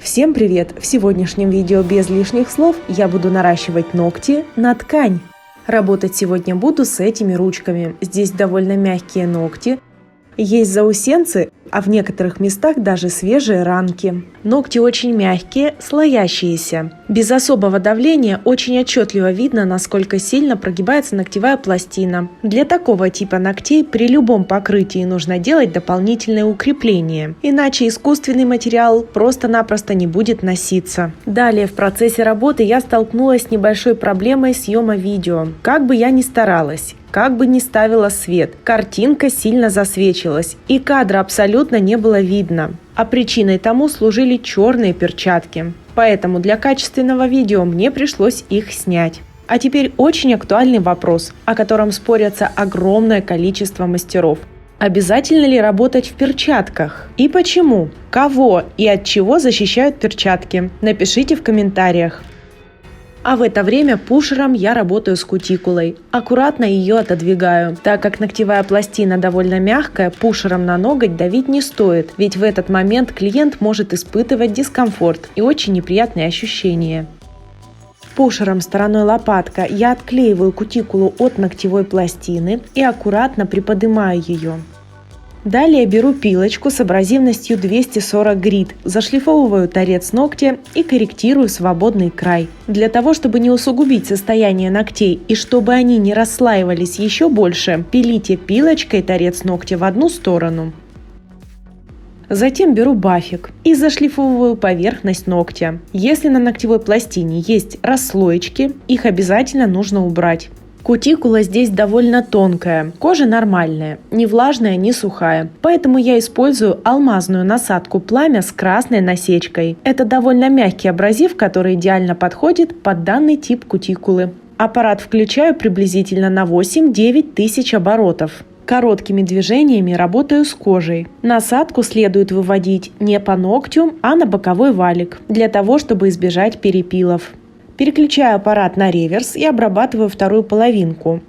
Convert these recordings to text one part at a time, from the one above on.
Всем привет! В сегодняшнем видео без лишних слов я буду наращивать ногти на ткань. Работать сегодня буду с этими ручками. Здесь довольно мягкие ногти. Есть заусенцы, а в некоторых местах даже свежие ранки. Ногти очень мягкие, слоящиеся. Без особого давления очень отчетливо видно, насколько сильно прогибается ногтевая пластина. Для такого типа ногтей при любом покрытии нужно делать дополнительные укрепления, иначе искусственный материал просто-напросто не будет носиться. Далее в процессе работы я столкнулась с небольшой проблемой съема видео. Как бы я ни старалась, как бы ни ставила свет, картинка сильно засвечилась, и кадра абсолютно не было видно. А причиной тому служили черные перчатки. Поэтому для качественного видео мне пришлось их снять. А теперь очень актуальный вопрос, о котором спорятся огромное количество мастеров. Обязательно ли работать в перчатках? И почему? Кого и от чего защищают перчатки? Напишите в комментариях. А в это время пушером я работаю с кутикулой. Аккуратно ее отодвигаю. Так как ногтевая пластина довольно мягкая, пушером на ноготь давить не стоит, ведь в этот момент клиент может испытывать дискомфорт и очень неприятные ощущения. Пушером стороной лопатка я отклеиваю кутикулу от ногтевой пластины и аккуратно приподнимаю ее. Далее беру пилочку с абразивностью 240 грит, зашлифовываю торец ногтя и корректирую свободный край. Для того, чтобы не усугубить состояние ногтей и чтобы они не расслаивались еще больше, пилите пилочкой торец ногтя в одну сторону. Затем беру бафик и зашлифовываю поверхность ногтя. Если на ногтевой пластине есть расслоечки, их обязательно нужно убрать. Кутикула здесь довольно тонкая, кожа нормальная, не влажная, не сухая. Поэтому я использую алмазную насадку пламя с красной насечкой. Это довольно мягкий абразив, который идеально подходит под данный тип кутикулы. Аппарат включаю приблизительно на 8-9 тысяч оборотов. Короткими движениями работаю с кожей. Насадку следует выводить не по ногтю, а на боковой валик, для того, чтобы избежать перепилов. Переключаю аппарат на реверс и обрабатываю вторую половинку.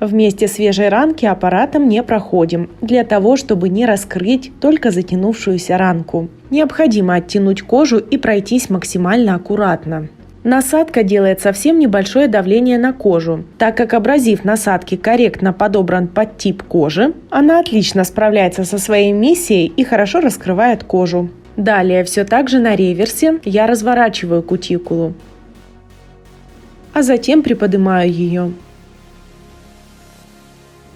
Вместе свежей ранки аппаратом не проходим, для того, чтобы не раскрыть только затянувшуюся ранку. Необходимо оттянуть кожу и пройтись максимально аккуратно. Насадка делает совсем небольшое давление на кожу. Так как абразив насадки корректно подобран под тип кожи, она отлично справляется со своей миссией и хорошо раскрывает кожу. Далее все так же на реверсе я разворачиваю кутикулу, а затем приподнимаю ее.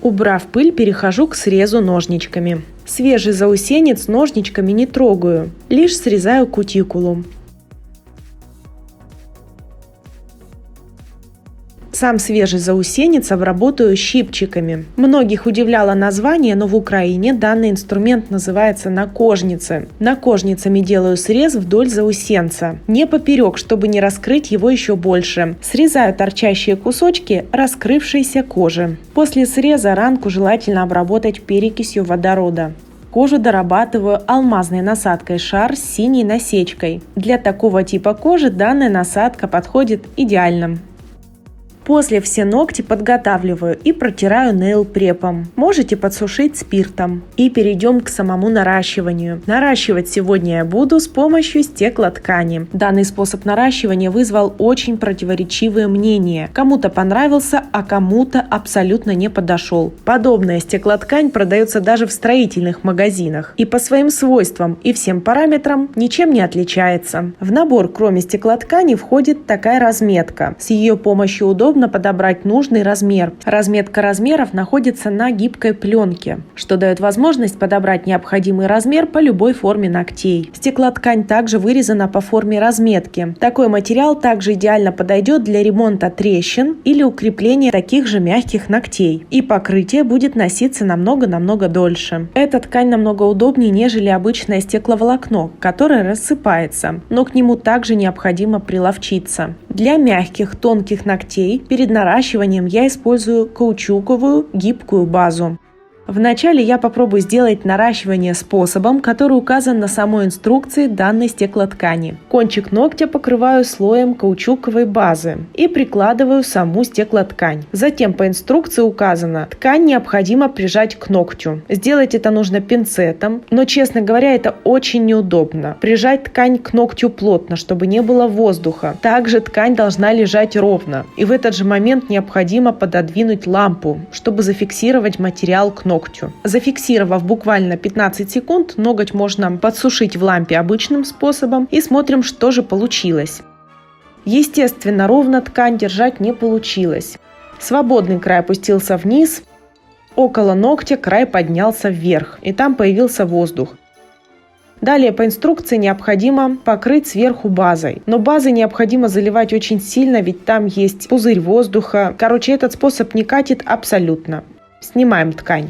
Убрав пыль, перехожу к срезу ножничками. Свежий заусенец ножничками не трогаю, лишь срезаю кутикулу. Сам свежий заусенец обработаю щипчиками. Многих удивляло название, но в Украине данный инструмент называется накожницы. Накожницами делаю срез вдоль заусенца, не поперек, чтобы не раскрыть его еще больше. Срезаю торчащие кусочки раскрывшейся кожи. После среза ранку желательно обработать перекисью водорода. Кожу дорабатываю алмазной насадкой шар с синей насечкой. Для такого типа кожи данная насадка подходит идеально. После все ногти подготавливаю и протираю нейл-препом. Можете подсушить спиртом. И перейдем к самому наращиванию. Наращивать сегодня я буду с помощью стеклоткани. Данный способ наращивания вызвал очень противоречивые мнения. Кому-то понравился, а кому-то абсолютно не подошел. Подобная стеклоткань продается даже в строительных магазинах. И по своим свойствам и всем параметрам ничем не отличается. В набор кроме стеклоткани входит такая разметка. С ее помощью удобно подобрать нужный размер. Разметка размеров находится на гибкой пленке, что дает возможность подобрать необходимый размер по любой форме ногтей. Стеклоткань также вырезана по форме разметки. Такой материал также идеально подойдет для ремонта трещин или укрепления таких же мягких ногтей. И покрытие будет носиться намного дольше. Эта ткань намного удобнее, нежели обычное стекловолокно, которое рассыпается, но к нему также необходимо приловчиться. Для мягких, тонких ногтей перед наращиванием я использую каучуковую гибкую базу. Вначале я попробую сделать наращивание способом, который указан на самой инструкции данной стеклоткани. Кончик ногтя покрываю слоем каучуковой базы и прикладываю саму стеклоткань. Затем по инструкции указано, ткань необходимо прижать к ногтю. Сделать это нужно пинцетом, но, честно говоря, это очень неудобно. Прижать ткань к ногтю плотно, чтобы не было воздуха. Также ткань должна лежать ровно. И в этот же момент необходимо пододвинуть лампу, чтобы зафиксировать материал к ногтю. Зафиксировав буквально 15 секунд, ноготь можно подсушить в лампе обычным способом и смотрим, что же получилось. Естественно, ровно ткань держать не получилось. Свободный край опустился вниз, около ногтя край поднялся вверх, и там появился воздух. Далее по инструкции необходимо покрыть сверху базой. Но базой необходимо заливать очень сильно, ведь там есть пузырь воздуха. Короче, этот способ не катит абсолютно. Снимаем ткань.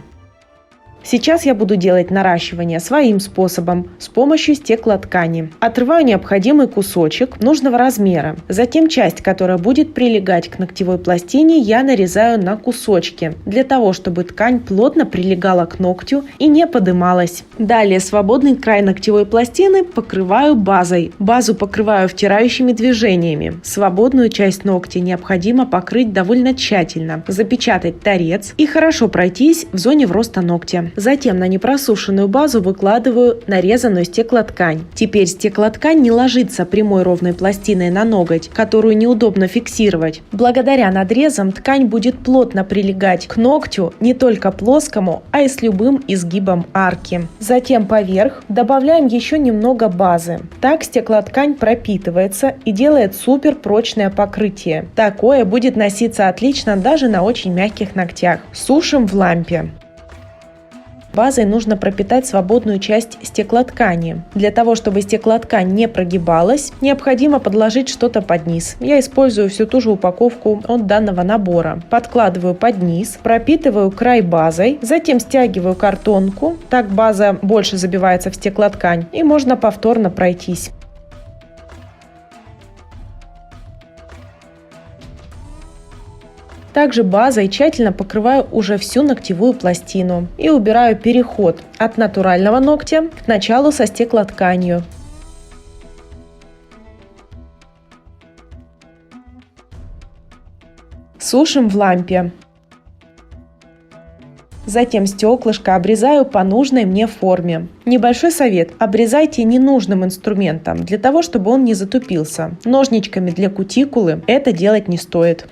Сейчас я буду делать наращивание своим способом, с помощью стеклоткани. Отрываю необходимый кусочек нужного размера. Затем часть, которая будет прилегать к ногтевой пластине, я нарезаю на кусочки, для того, чтобы ткань плотно прилегала к ногтю и не подымалась. Далее свободный край ногтевой пластины покрываю базой. Базу покрываю втирающими движениями. Свободную часть ногтя необходимо покрыть довольно тщательно, запечатать торец и хорошо пройтись в зоне вроста ногтя. Затем на непросушенную базу выкладываю нарезанную стеклоткань. Теперь стеклоткань не ложится прямой ровной пластиной на ноготь, которую неудобно фиксировать. Благодаря надрезам ткань будет плотно прилегать к ногтю не только плоскому, а и с любым изгибом арки. Затем поверх добавляем еще немного базы. Так стеклоткань пропитывается и делает супер прочное покрытие. Такое будет носиться отлично даже на очень мягких ногтях. Сушим в лампе. Базой нужно пропитать свободную часть стеклоткани. Для того, чтобы стеклоткань не прогибалась, необходимо подложить что-то под низ. Я использую всю ту же упаковку от данного набора. Подкладываю под низ, пропитываю край базой, затем стягиваю картонку, так база больше забивается в стеклоткань, и можно повторно пройтись. Также базой тщательно покрываю уже всю ногтевую пластину и убираю переход от натурального ногтя к началу со стеклотканью. Сушим в лампе. Затем стеклышко обрезаю по нужной мне форме. Небольшой совет: обрезайте ненужным инструментом, для того, чтобы он не затупился. Ножничками для кутикулы это делать не стоит.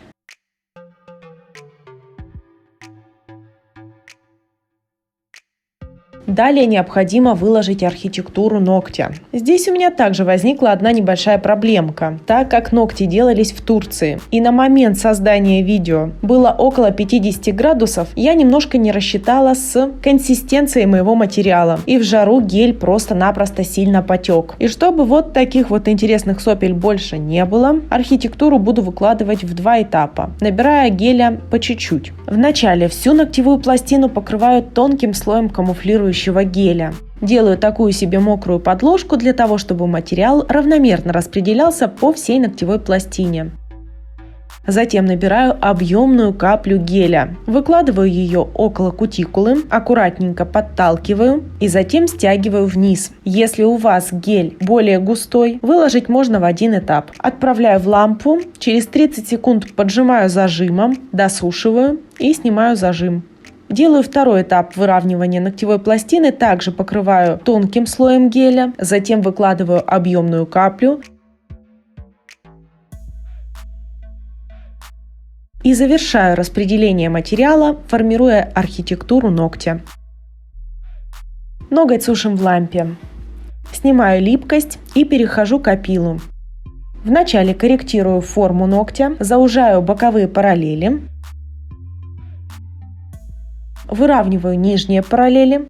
Далее необходимо выложить архитектуру ногтя. Здесь у меня также возникла одна небольшая проблемка, так как ногти делались в Турции. И на момент создания видео было около 50 градусов, я немножко не рассчитала с консистенцией моего материала. И в жару гель просто-напросто сильно потек. И чтобы вот таких вот интересных сопель больше не было, архитектуру буду выкладывать в 2 этапа, набирая геля по чуть-чуть. Вначале всю ногтевую пластину покрываю тонким слоем камуфлирующего геля. Делаю такую себе мокрую подложку для того, чтобы материал равномерно распределялся по всей ногтевой пластине. Затем набираю объемную каплю геля, выкладываю ее около кутикулы, аккуратненько подталкиваю и затем стягиваю вниз. Если у вас гель более густой, выложить можно в один этап. Отправляю в лампу, через 30 секунд поджимаю зажимом, досушиваю и снимаю зажим. Делаю второй этап выравнивания ногтевой пластины, также покрываю тонким слоем геля, затем выкладываю объемную каплю и завершаю распределение материала, формируя архитектуру ногтя. Ноготь сушим в лампе. Снимаю липкость и перехожу к опилу. Вначале корректирую форму ногтя, заужаю боковые параллели. Выравниваю нижние параллели.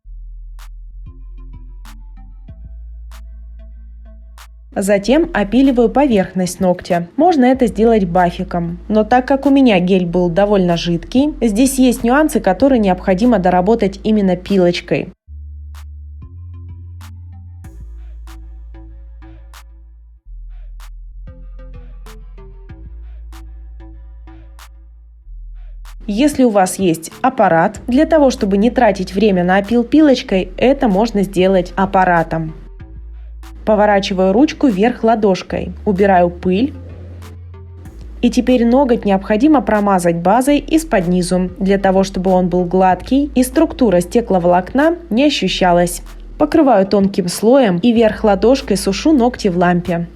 Затем опиливаю поверхность ногтя. Можно это сделать бафиком. Но так как у меня гель был довольно жидкий, здесь есть нюансы, которые необходимо доработать именно пилочкой. Если у вас есть аппарат, для того, чтобы не тратить время на опил пилочкой, это можно сделать аппаратом. Поворачиваю ручку вверх ладошкой, убираю пыль. И теперь ноготь необходимо промазать базой из-под низу, для того, чтобы он был гладкий и структура стекловолокна не ощущалась. Покрываю тонким слоем и вверх ладошкой сушу ногти в лампе.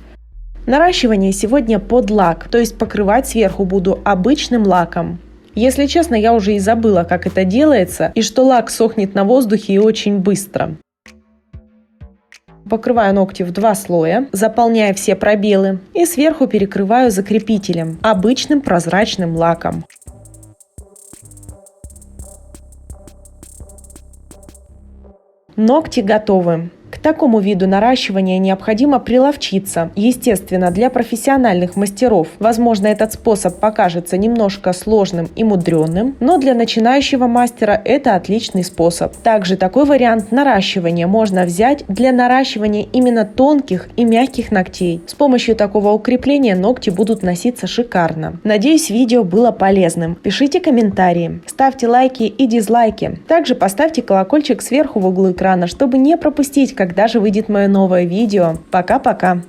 Наращивание сегодня под лак, то есть покрывать сверху буду обычным лаком. Если честно, я уже и забыла, как это делается, и что лак сохнет на воздухе и очень быстро. Покрываю ногти в 2 слоя, заполняя все пробелы, и сверху перекрываю закрепителем, обычным прозрачным лаком. Ногти готовы. К такому виду наращивания необходимо приловчиться. Естественно, для профессиональных мастеров, возможно, этот способ покажется немножко сложным и мудренным, но для начинающего мастера это отличный способ. Также такой вариант наращивания можно взять для наращивания именно тонких и мягких ногтей. С помощью такого укрепления ногти будут носиться шикарно. Надеюсь, видео было полезным. Пишите комментарии, ставьте лайки и дизлайки. Также поставьте колокольчик сверху в углу экрана, чтобы не пропустить, когда же выйдет мое новое видео. Пока-пока!